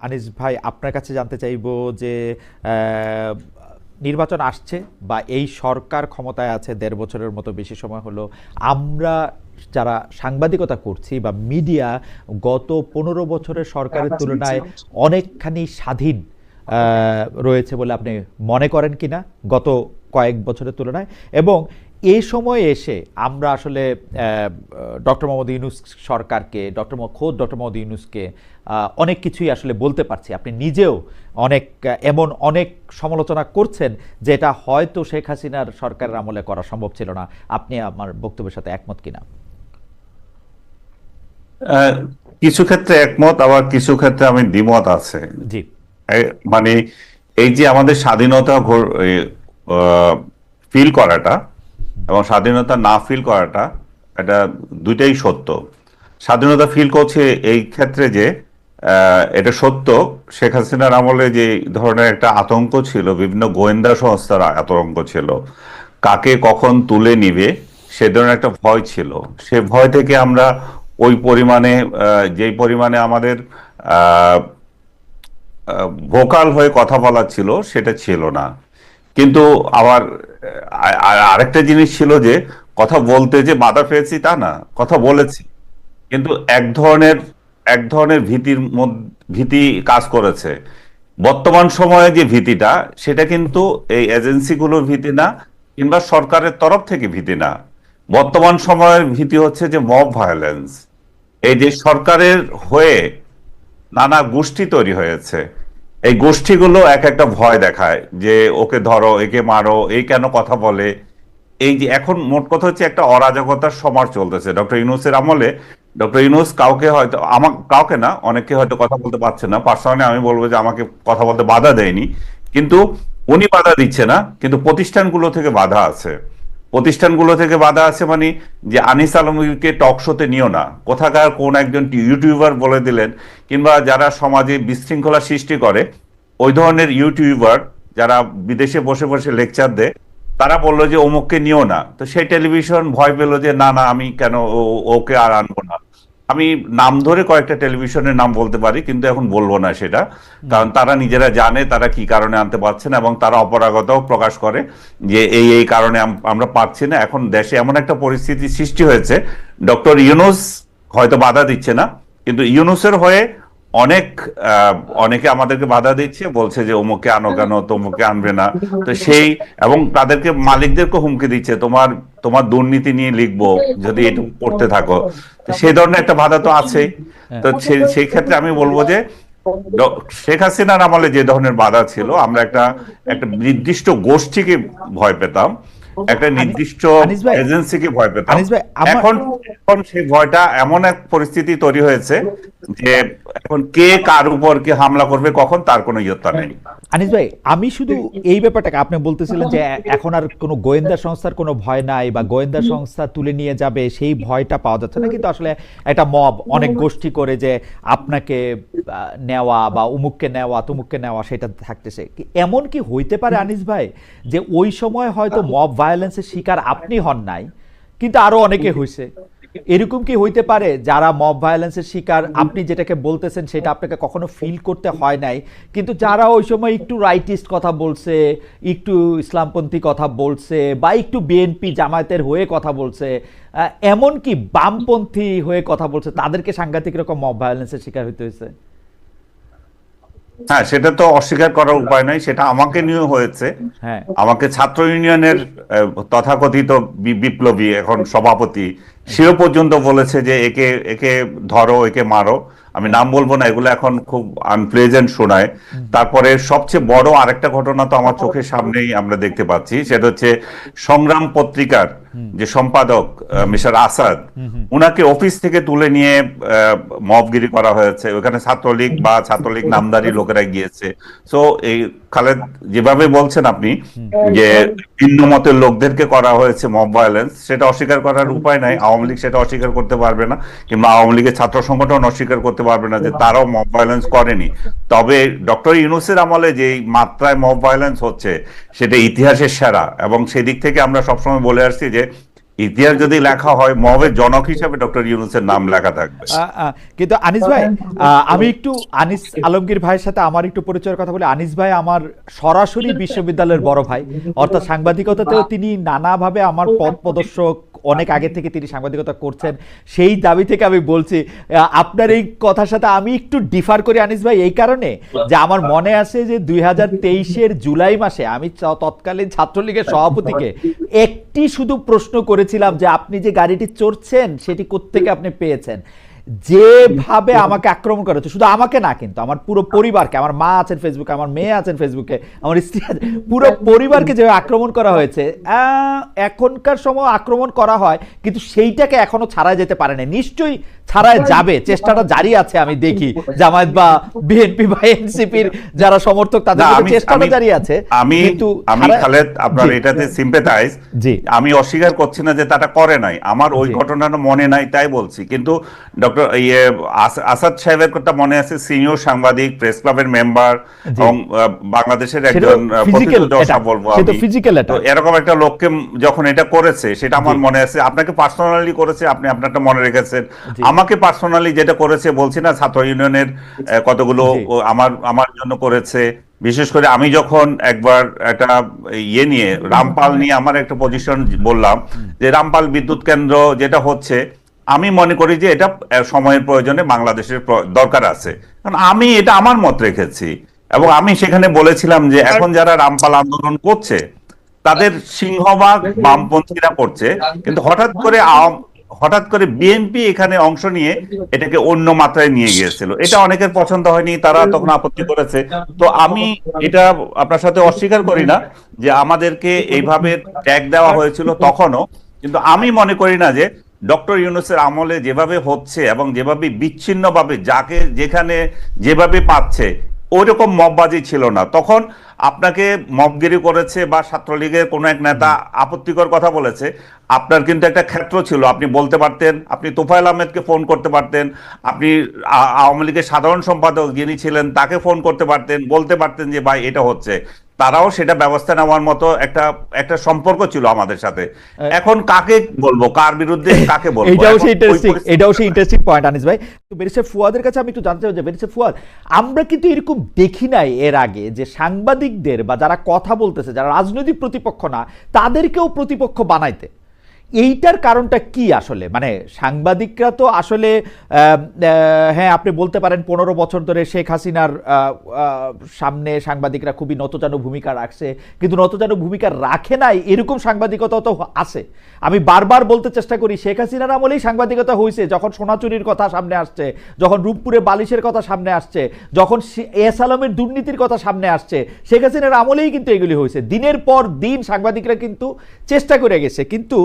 আনিস ভাই, আপনার কাছে জানতে চাইবো যে আহ, নির্বাচন আসছে বা এই সরকার ক্ষমতায় আছে ১.৫ বছরের মতো বেশি সময় হলো। আমরা যারা সাংবাদিকতা করছি বা মিডিয়া গত ১৫ বছরের সরকারের তুলনায় অনেকখানি স্বাধীন রয়েছে বলে আপনি মনে করেন কিনা গত কয়েক বছরের তুলনায়? এবং এই সময়ে এসে আমরা আসলে ডক্টর মোহাম্মদ ইউনূস সরকারকে, ডক্টর মোহাম্মদ ইউনূসকে অনেক কিছুই আসলে বলতে পারছি। আপনি নিজেও অনেক এমন অনেক সমালোচনা করছেন যেটা হয়তো শেখ হাসিনার সরকারের আমলে করা সম্ভব ছিল না। আপনি আমার বক্তব্যের সাথে একমত কিনা? আহ, কিছু ক্ষেত্রে একমত, আবার কিছু ক্ষেত্রে আমি দ্বিমত আছে। জি। মানে এই যে আমাদের স্বাধীনতা ফিল করাটা এবং স্বাধীনতা না ফিল করাটা, এটা দুইটাই সত্য। স্বাধীনতা ফিল করছে এই ক্ষেত্রে যে এটা সত্য, শেখ হাসিনার আমলে যে ধরনের একটা আতঙ্ক ছিল, বিভিন্ন গোয়েন্দা সংস্থার আতঙ্ক ছিল, কাকে কখন তুলে নিবে সে ধরনের একটা ভয় ছিল। সে ভয় থেকে আমরা ওই পরিমাণে যেই পরিমাণে আমাদের ভোকাল হয়ে কথা বলা ছিল সেটা ছিল না। কিন্তু আবার আরেকটা জিনিস ছিল যে কথা বলতে যে বাধা পেয়েছি তা না, কথা বলেছি, কিন্তু এক ধরনের ভীতি কাজ করেছে। বর্তমান সময়ে যে ভীতিটা, সেটা কিন্তু এই এজেন্সিগুলোর ভীতি না, কিংবা সরকারের তরফ থেকে ভীতি না। বর্তমান সময়ের ভীতি হচ্ছে যে মব ভায়োলেন্স। এই যে সরকারের হয়ে নানা গোষ্ঠী তৈরি হয়েছে, এই গোষ্ঠীগুলো এক একটা ভয় দেখায় যে ওকে ধরো, একে মারো, এই কেন কথা বলে। এই যে এখন মোট কথা হচ্ছে একটা অরাজকতার সমাজ চলতেছে ডক্টর ইউনূসের আমলে। ডক্টর ইউনূস কাউকে হয়তো, কাউকে না, অনেকে হয়তো কথা বলতে পারছে না। পার্সোনালি আমি বলবো যে আমাকে কথা বলতে বাধা দেয়নি, কিন্তু উনি বাধা দিচ্ছে না, কিন্তু প্রতিষ্ঠানগুলো থেকে বাধা আছে। প্রতিষ্ঠানগুলো থেকে বাধা আছে মানে যে আনিস আলমগীরকে টক শোতে নিও না, কোথাকার কোন একজন ইউটিউবার বলে দিলেন, কিংবা যারা সমাজে বিশৃঙ্খলা সৃষ্টি করে ওই ধরনের ইউটিউবার যারা বিদেশে বসে বসে লেকচার দেয়, তারা বললো যে অমুককে নিও না। তো সেই টেলিভিশন ভয় পেলো যে না না, আমি কেন ওকে আর আনবো না। আমি নাম ধরে কয়েকটা টেলিভিশনের নাম বলতে পারি, কিন্তু এখন বলবো না সেটা, কারণ তারা নিজেরা জানে তারা কি কারণে আনতে পারছে না, এবং তারা অপরাগতাও প্রকাশ করে যে এই এই কারণে আমরা পাচ্ছি না। এখন দেশে এমন একটা পরিস্থিতি সৃষ্টি হয়েছে, ডক্টর ইউনূস হয়তো বাধা দিচ্ছে না, কিন্তু ইউনূসের হয়ে অনেক অনেকে আমাদেরকে বাধা দিচ্ছে, বলছে যে অমুকে আনো কেন, তমুকে আনবে না। তো সেই, এবং তাদেরকে মালিকদেরকে হুমকি দিচ্ছে, তোমার তোমার দুর্নীতি নিয়ে লিখবো যদি এটুকু করতে থাকো। তো সেই ধরনের একটা বাধা তো আছেই। তো সেই ক্ষেত্রে আমি বলবো যে শেখ হাসিনার আমলে যে ধরনের বাধা ছিল, আমরা একটা একটা নির্দিষ্ট গোষ্ঠীকে ভয় পেতাম, একটা নির্দিষ্ট আনিস ভাই, এজেন্সিকে ভয় পেতাম। আনিস ভাই আমার এখন এখন সেই ভয়টা, এমন এক পরিস্থিতি তৈরি হয়েছে যে এখন কে কার উপর কে হামলা করবে কখন, তার কোনো ইয়ত্তা নেই। আনিস ভাই, আমি শুধু এই ব্যাপারটাকে, আপনি বলতেছিলেন যে এখন আর কোনো গোয়েন্দা সংস্থার কোনো ভয় নাই বা গোয়েন্দা সংস্থা তুলে নিয়ে যাবে সেই ভয়টা পাওয়া যাচ্ছে না, কিন্তু আসলে একটা মব অনেক গোষ্ঠী করে যে আপনাকে নেওয়া বা উমুককে নেওয়া তুমুককে নেওয়া সেটা থাকতেছে। এমন কি হইতে পারে আনিস ভাই যে ওই সময় হয়তো মব ভায়োলেন্সের শিকার আপনি হন নাই, কিন্তু আরো অনেকে হয়েছে? এরকম কি হইতে পারে যারা মব ভায়োলেন্সের শিকার, আপনি যেটাকে বলতেছেন সেটা আপনাকে কখনো ফিল করতে হয় নাই, কিন্তু যারা ওই সময় একটু রাইটিস্ট কথা বলছে, একটু ইসলামপন্থী কথা বলছে বা একটু বিএনপি জামায়াতের হয়ে কথা বলছে, এমন কি বামপন্থী হয়ে কথা বলছে, তাদেরকে সাংঘাতিক রকম মব ভায়োলেন্সের শিকার হইতে হয়েছে? হ্যাঁ, সেটা তো অস্বীকার করার উপায় নাই, সেটা আমাকে নিয়ে হয়েছে। হ্যাঁ। আমাকে ছাত্র ইউনিয়নের তথাকথিত বিপ্লবী এখন সভাপতি, সেও পর্যন্ত বলেছে যে একে একে ধরো, একে মারো। আমি নাম বলবো না, এগুলো এখন খুব আনপ্লেজেন্ট শোনায়। তারপরে সবচেয়ে বড় আরেকটা ঘটনা তো আমার চোখের সামনেই আমরা দেখতে পাচ্ছি, সেটা হচ্ছে সংগ্রাম পত্রিকার যে সম্পাদক মিস্টার আসাদ, উনাকে অফিস থেকে তুলে নিয়ে মবগিরি করা হয়েছে। ওখানে ছাত্রলীগ বা ছাত্রলীগ নামধারী লোকেরা গিয়েছে। সো এই খালেদ যেভাবে বলছেন আপনি যে ভিন্ন মতের লোকদেরকে করা হয়েছে মব ভায়োলেন্স, সেটা অস্বীকার করার উপায় নাই। আওয়ামী লীগ সেটা অস্বীকার করতে পারবে না, কিংবা আওয়ামী লীগের ছাত্র সংগঠন অস্বীকার করতে পারবে না যে তারাও মব ভায়োলেন্স করেনি। তবে ডক্টর ইউনূসের আমলে যে মাত্রায় মব ভায়োলেন্স হচ্ছে, সেটা ইতিহাসের সেরা। এবং সেদিক থেকে আমরা সবসময় বলে আসছি যে ইতিহাস যদি লেখা হয় মবের জনক হিসেবে ডক্টর ইউনূসের নাম লেখা থাকবে। কিন্তু আনিস ভাই, আমি একটু আনিস আলমগীর ভাইয়ের সাথে আমার একটু পরিচয়ের কথা বলি। আনিস ভাই আমার সরাসরি বিশ্ববিদ্যালয়ের বড় ভাই, অর্থাৎ সাংবাদিকতাতেও তিনি নানাভাবে আমার পথ প্রদর্শক, অনেক আগে থেকে তিনি সাংবাদিকতা করছেন। সেই দাবি থেকে আমি বলছি, আপনার এই কথার সাথে আমি একটু ডিফার করি আনিস ভাই, এই কারণে যে আমার মনে আছে যে 2023-এর জুলাই মাসে আমি তৎকালীন ছাত্রলীগের সভাপতিকে একটি শুধু প্রশ্ন করেছিলাম যে আপনি যে গাড়িটি চড়ছেন সেটি কোত্থেকে আপনি পেয়েছেন। যেভাবে আমাকে আক্রমণ করা হচ্ছে, শুধু আমাকে না কিন্তু আমার পুরো পরিবারকে, আমার মা আছেন ফেসবুকে, আমার মেয়ে আছেন ফেসবুকে, আমার স্ত্রী আছে, পুরো পরিবারকে যেভাবে আক্রমণ করা হয়েছে, এখনকার সময় আক্রমণ করা হয় কিন্তু সেইটাকে এখনো ছাড়া যেতে পারে না। নিশ্চয়ই ছাড়ায় যাবে, চেষ্টাটা জারি আছে। আমি দেখি জামায়াত বা বিএনপি বা এনসিপির যারা সমর্থক তাদের চেষ্টাটা জারি আছে। কিন্তু আমি খালেদ আপনার এটাতে সিম্পাথাইজ, আমি অস্বীকার করছি না যে তাটা করে নাই, আমার ওই ঘটনাটা মনে নাই তাই বলছি। কিন্তু ডক্টর আসাদ সাহেবের কথা মনে আছে, সিনিয়র সাংবাদিক, প্রেস ক্লাবের মেম্বার এবং বাংলাদেশের একজন বলবো আমি, এরকম একটা লোককে যখন এটা করেছে সেটা আমার মনে আছে। আপনাকে পার্সোনালি করেছে, আপনি আপনারটা মনে রেখেছেন। আমাকে পার্সোনালি যেটা করেছে বলছি না, ছাত্র ইউনিয়নের কতগুলো আমার জন্য করেছে। বিশেষ করে আমি যখন একবার একটা ইয়ে নিয়ে, রামপাল নিয়ে আমার একটা পজিশন বললাম যে রামপাল বিদ্যুৎ কেন্দ্র যেটা হচ্ছে, আমি মনে করি যে এটা সময়ের প্রয়োজনে বাংলাদেশের দরকার আছে, কারণ আমি এটা আমার মত রেখেছি। এবং আমি সেখানে বলেছিলাম যে এখন যারা রামপাল আন্দোলন করছে তাদের সিংহভাগ বামপন্থীরা করছে, কিন্তু হঠাৎ করে বিএনপি এখানে অংশ নিয়ে এটাকে অন্য মাত্রায় নিয়ে গিয়েছিল। এটা অনেকের পছন্দ হয়নি, তারা তখন আপত্তি করেছে। তো আমি এটা আপনার সাথে অস্বীকার করি না যে আমাদেরকে এইভাবে ট্যাগ দেওয়া হয়েছিল তখনও, কিন্তু আমি মনে করি না যে ডক্টর ইউনূসের আমলে যেভাবে হচ্ছে এবং যেভাবে বিচ্ছিন্নভাবে যাকে যেখানে যেভাবে পাচ্ছে ওইরকম মববাজি ছিল না। তখন আপনাকে মবগিরি করেছে বা ছাত্রলীগের কোনো এক নেতা আপত্তিকর কথা বলেছে, আপনার কিন্তু একটা ক্ষেত্র ছিল, আপনি বলতে পারতেন, আপনি তোফায়েল আহমেদকে ফোন করতে পারতেন, আপনি আওয়ামী লীগের সাধারণ সম্পাদক যিনি ছিলেন তাকে ফোন করতে পারতেন, বলতে পারতেন যে ভাই এটা হচ্ছে। তারাও সেটা ব্যবস্থা নেওয়ার মতো একটা সম্পর্ক ছিল আমাদের সাথে। এখন কাকে বলবো, কার বিরুদ্ধে কাকে বলবো, এটাও সেই ইন্টারেস্টিং পয়েন্ট আনিস ভাই। তো ব্যারিস্টার ফুয়াদের কাছে আমি একটু জানতে চাই যে ব্যারিস্টার ফুয়াদ, আমরা কিন্তু এরকম দেখি নাই এর আগে যে সাংবাদিকদের বা যারা কথা বলতেছে, যারা রাজনৈতিক প্রতিপক্ষ না, তাদেরকেও প্রতিপক্ষ বানাইতে। এইটার কারণটা কি আসলে? মানে সাংবাদিকরা তো আসলে হ্যাঁ আপনি বলতে পারেন 15 বছর ধরে শেখ হাসিনার সামনে সাংবাদিকরা খুবই নতজানু ভূমিকা রাখছে, কিন্তু নতজানু ভূমিকা রাখে নাই এরকম সাংবাদিকতা তো আছে। আমি বারবার বলতে চেষ্টা করি, শেখ হাসিনার আমলেই সাংবাদিকতা হয়েছে, যখন সোনা চুরির কথা সামনে আসছে, যখন রূপপুরে বালিশের কথা সামনে আসছে, যখন এস আলমের দুর্নীতির কথা সামনে আসছে, শেখ হাসিনার আমলেই কিন্তু এগুলি হয়েছে। দিনের পর দিন সাংবাদিকরা কিন্তু চেষ্টা করে গেছে। কিন্তু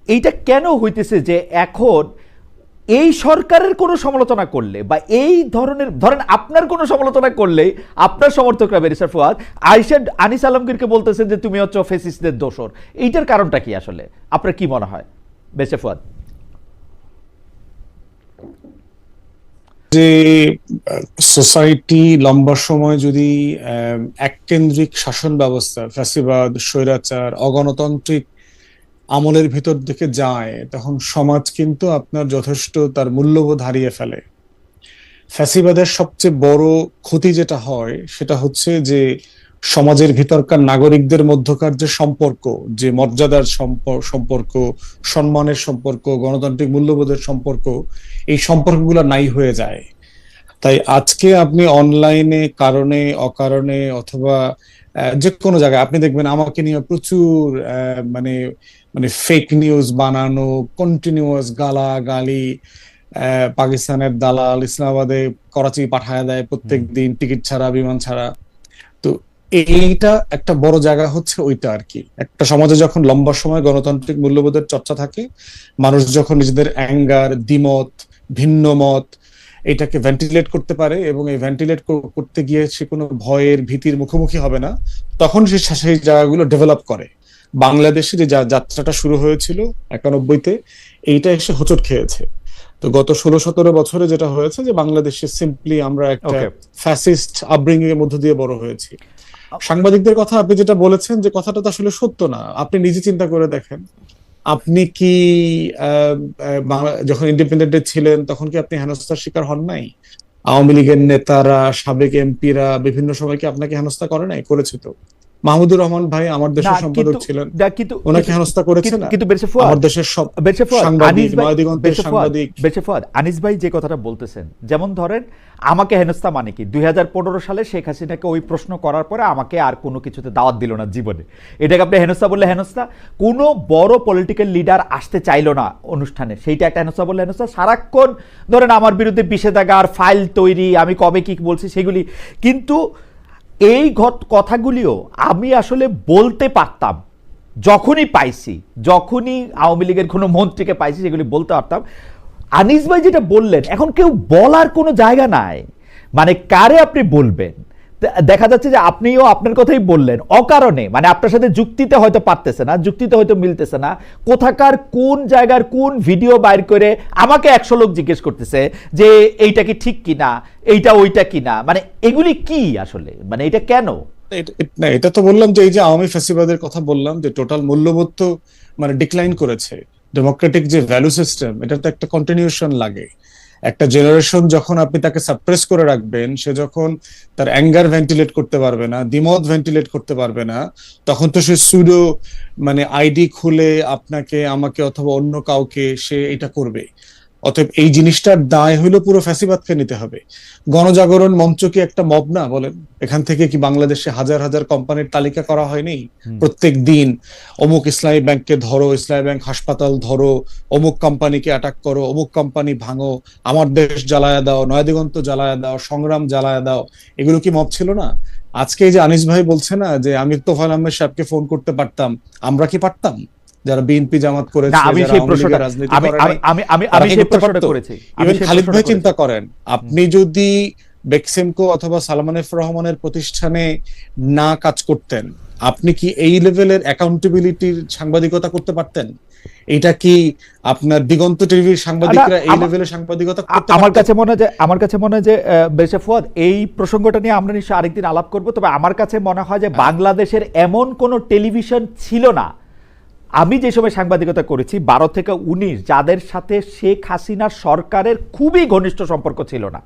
এইটা কেন হইতেছে যে এখন এই সরকারের কোনো সমালোচনা করলে বা এই ধরনের, ধরেন আপনার কোনো সমালোচনা করলেই আপনার সমর্থকরা ব্যারিস্টার ফুয়াদ আনিস আলমগীরকে বলতেছেন যে তুমি হচ্ছে ফ্যাসিস্টদের দোসর। এইটার কারণটা কি আসলে, আপনার কি মনে হয় ব্যারিস্টার ফুয়াদ? যে সোসাইটি লম্বা সময় যদি এককেন্দ্রিক শাসন ব্যবস্থা, ফ্যাসিবাদ, স্বৈরাচার, অগণতান্ত্রিক আমলের ভিতর দিকে যায়, তখন সমাজ কিন্তু আপনার যথেষ্ট তার মূল্যবোধ হারিয়ে ফেলে। ফ্যাসিবাদের সবচেয়ে বড় ক্ষতি যেটা হয় সেটা হচ্ছে যে সমাজের ভিতরকার নাগরিকদের মধ্যকার যে সম্পর্ক, যে মর্যাদার সম্পর্ক, সম্মানের সম্পর্ক, গণতান্ত্রিক মূল্যবোধের সম্পর্ক, এই সম্পর্কগুলো নাই হয়ে যায়। তাই আজকে আপনি অনলাইনে কারণে অকারণে অথবা যে কোনো জায়গায় আপনি দেখবেন আমাকে নিয়ে প্রচুর মানে মানে ফেক নিউজ বানানো, কন্টিনিউয়াস গালাগালি, পাকিস্তানের দালাল ইসলামাবাদে করাচি পাঠায় দেয় প্রত্যেক দিন টিকিট ছাড়া, বিমান ছাড়া। তো এইটা একটা বড় জায়গা হচ্ছে ওইটা আর কি। একটা সমাজে যখন লম্বা সময় গণতান্ত্রিক মূল্যবোধের চর্চা থাকে, মানুষ যখন নিজেদের অ্যাঙ্গার, দ্বিমত, ভিন্ন মত এটাকে ভেন্টিলেট করতে পারে এবং এই ভেন্টিলেট করতে গিয়ে সে কোনো ভয়ের ভীতির মুখোমুখি হবে না, তখন সে সেই জায়গাগুলো ডেভেলপ করে। বাংলাদেশে যে যাত্রাটা শুরু হয়েছিল 91-তে, এইটা এসে হোঁচট খেয়েছে। তো গত 16-17 বছরে যেটা হয়েছে যে বাংলাদেশে সিম্পলি আমরা একটা ফ্যাসিস্ট আপব্রিঙ্গিং এর মধ্য দিয়ে বড় হয়েছি। সাংবাদিকদের কথা আপনি যেটা বলেছেন, যে কথাটা তো আসলে সত্য না। আপনি নিজে চিন্তা করে দেখেন, আপনি কি বাংলা যখন ইন্ডিপেন্ডেন্টে ছিলেন তখন কি আপনি হেনস্থার শিকার হন নাই? আওয়ামী লীগের নেতারা, সাবেক এমপিরা বিভিন্ন সময় কি আপনাকে হেনস্থা করে নাই? করেছে তো। মাহমুদুর রহমান ভাই আমার না দেশের সম্পাদক কিন্তু ছিলেন, কিন্তু ওনাকে হেনস্থা করেছে না? কিন্তু বেরসে ফুয়াদ, আমার দেশের সব বেরসে ফুয়াদ, সাংবাদিক, আনিস ভাই, নয়াদিগন্তের বেরসে ফুয়াদ, সাংবাদিক। বেরসে ফুয়াদ, আনিস ভাই যে কথাটা বলতেছেন, যেমন ধরেন আমাকে হেনস্থা মানে কি, 2015 সালে শেখ হাসিনাকে ওই প্রশ্ন করার পরে আমাকে আর কোনো কিছুতে দাওয়াত দিল না জীবনে, এটাকে আপনি হেনস্থা বললে হেনস্থা? কোনো বড় পলিটিক্যাল লিডার আসতে চাইলো না অনুষ্ঠানে, সেইটা একটা হেনস্থা বললে হেনস্থা? সারাক্ষণ ধরেন আমার বিরুদ্ধে বিষেধাগা আর ফাইল তৈরি, আমি কবে কি বলছি সেগুলি, কিন্তু এই কথাগুলিও আমি আসলে বলতে পারতাম যখনই পাইছি, যখনই আওয়ামী লীগের কোনো মন্ত্রীকে পাইছি সেগুলি বলতে পারতাম। আনিস ভাই যেটা বললেন, এখন কেউ বলার কোনো জায়গা নাই, মানে কারে আপনি বলবেন? দেখা যাচ্ছে যে আপনিও আপনার কথাই বললেন অকারণে, মানে আপনার সাথে যুক্তিতে হয়তো পারতেছে না, যুক্তিতে হয়তো মিলতেছে না, কোথাকার কোন জায়গার কোন ভিডিও বাইর করে আমাকে 100 লোক জিজ্ঞেস করতেছে যে এইটা কি ঠিক কিনা, এইটা ওইটা কিনা, মানে এগুলি কি আসলে, মানে এটা কেন? না, এটা তো বললাম যে এই যে আওয়ামী ফ্যাসিবাদের কথা বললাম, যে টোটাল মূল্যবোধ তো মানে ডিক্লাইন করেছে। ডেমোক্রেটিক যে ভ্যালু সিস্টেম, এটা তো একটা কন্টিনিউশন লাগে। একটা জেনারেশন যখন আপনি তাকে সাপ্রেস করে রাখবেন, সে যখন তার অ্যাঙ্গার ভেন্টিলেট করতে পারবে না, দ্বিমত ভেন্টিলেট করতে পারবে না, তখন তো সে সুডো মানে আইডি খুলে আপনাকে, আমাকে অথবা অন্য কাউকে সে এটা করবে। অতএব এই জিনিসটার দায় হইলো পুরো ফ্যাসিবাদকে নিতে হবে। গণজাগরণ মঞ্চ কি একটা মব না বলেন? এখান থেকে কি বাংলাদেশে হাজার হাজার কোম্পানির তালিকা করা হয়নি? প্রত্যেক দিন অমুক ইসলামী ব্যাংককে ধরো, ইসলামী ব্যাংক হাসপাতাল ধরো, অমুক কোম্পানিকে অ্যাটাক করো, অমুক কোম্পানি ভাঙো, আমার দেশ জ্বালায়া দাও, নয়াদিগন্ত জ্বালায়া দাও, সংগ্রাম জ্বালায়া দাও, এগুলো কি মব ছিল না? আজকে এই যে আনিস ভাই বলছে না যে আমি তোফায়েল আহমেদ সাহেবকে ফোন করতে পারতাম, আমরা কি পারতাম? যারা বিএনপি জামাত করেছে, না, আমি যারা সেই আওয়ামী প্রশ্নটা, লীগের রাজনীতি আমি করে আমি নাই, আমি আমি তারা আমি কি সেই করতে প্রশ্নটা পারতো? করেছি। ইভেন খালিদ ভাই চিন্তা করেন, আপনি যদি বেক্সিমকো অথবা সালমান এফ রহমানের প্রতিষ্ঠানে না কাজ করতেন, আপনি কি এই লেভেলের অ্যাকাউন্টেবিলিটির সাংবাদিকতা করতে পারতেন? এটা কি আপনার দিগন্ত টিভির সাংবাদিকরা এই লেভেলের সাংবাদিকতা করতে আমার পারতেন? কাছে মনে হয় যে বেশে ফুয়াদ, এই প্রসঙ্গটা নিয়ে আমরা নিশ্চয়ই আরেকদিন আলাপ করব, তবে আমার কাছে মনে হয় যে বাংলাদেশের এমন কোনো টেলিভিশন ছিল না, আমি যে সময় সাংবাদিকতা করেছি 12 থেকে 19, যাদের সাথে শেখ হাসিনার সরকারের খুবই ঘনিষ্ঠ সম্পর্ক ছিল না।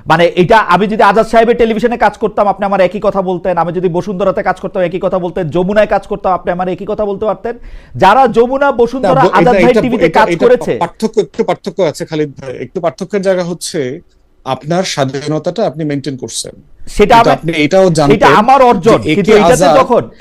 মানে এটা আমি যদি আজাদ সাহেবের টেলিভিশনে কাজ করতাম আপনি আমার একই কথা বলতেন, আমি যদি বসুন্ধরাতে কাজ করতাম একই কথা বলতেন, যমুনায় কাজ করতাম আপনি আমার একই কথা বলতে পারতেন। যারা যমুনা, বসুন্ধরা, আজাদ ভাই টিভিতে কাজ করেছে, একটু পার্থক্য আছে খালিদ ভাই, একটু পার্থক্যের জায়গা হচ্ছে আপনার স্বাধীনতাটা আপনি মেনটেন করছেন, সেটা আপনি এটাও জানতেন, এটা আমার অর্জন। যে কিন্তু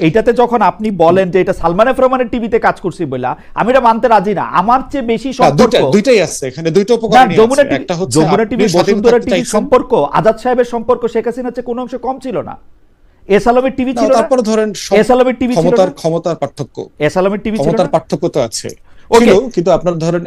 এইটাতে যখন আপনি বলেন যে এটা সালমান এফ রহমানের টিভিতে কাজ করছি বলে, আমি এটা মানতে রাজি না। আমার চেয়ে বেশি সম্পর্ক দুইটাই আছে এখানে, দুইটা উপকরণ আছে। একটা হচ্ছে যমুনা টিভি, বসুন্ধরা টিভির সম্পর্ক, আজাদ সাহেবের সম্পর্ক শেখ হাসিনার চেয়ে কোনো অংশে কম ছিল না। এস আলমের টিভি ছিল না, তারপর ধরেন এস আলমের টিভি ছিল না, ক্ষমতার পার্থক্য, এস আলমের টিভি ছিল না, ক্ষমতার পার্থক্য তো আছে, ছিল, কিন্তু আপনার ধরেন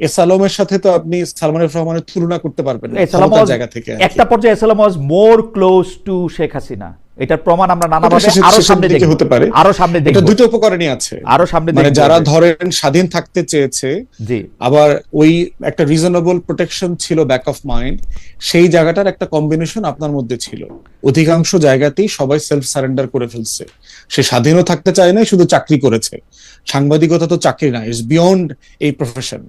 এস আলমের সাথে তো আপনি সালমান এফ রহমানের তুলনা করতে পারবেন না ক্ষমতার জায়গা থেকে। একটা পর্যায়ে এস আলম ওয়াজ মোর ক্লোজ টু শেখ হাসিনা, এটার প্রমাণ আমরা নানাভাবে আরো সামনে দেখব, হতে পারে, আরো সামনে দেখব। এটা দুটো উপকরণই আছে, আরো সামনে মানে দেখব। যারা ধরেন স্বাধীন থাকতে চেয়েছে, জি, আবার ওই একটা রিজনেবল প্রোটেকশন ছিল ব্যাক অফ মাইন্ড, সেই জায়গাটার একটা কম্বিনেশন আপনার মধ্যে ছিল। অধিকাংশ জায়গাতেই সবাই সেলফ সারেন্ডার করে ফেলছে, সে স্বাধীনও থাকতে চায় না, শুধু চাকরি করেছে। সাংবাদিকতা তো চাকরি না, ইটস বিয়ন্ড এই প্রফেশন।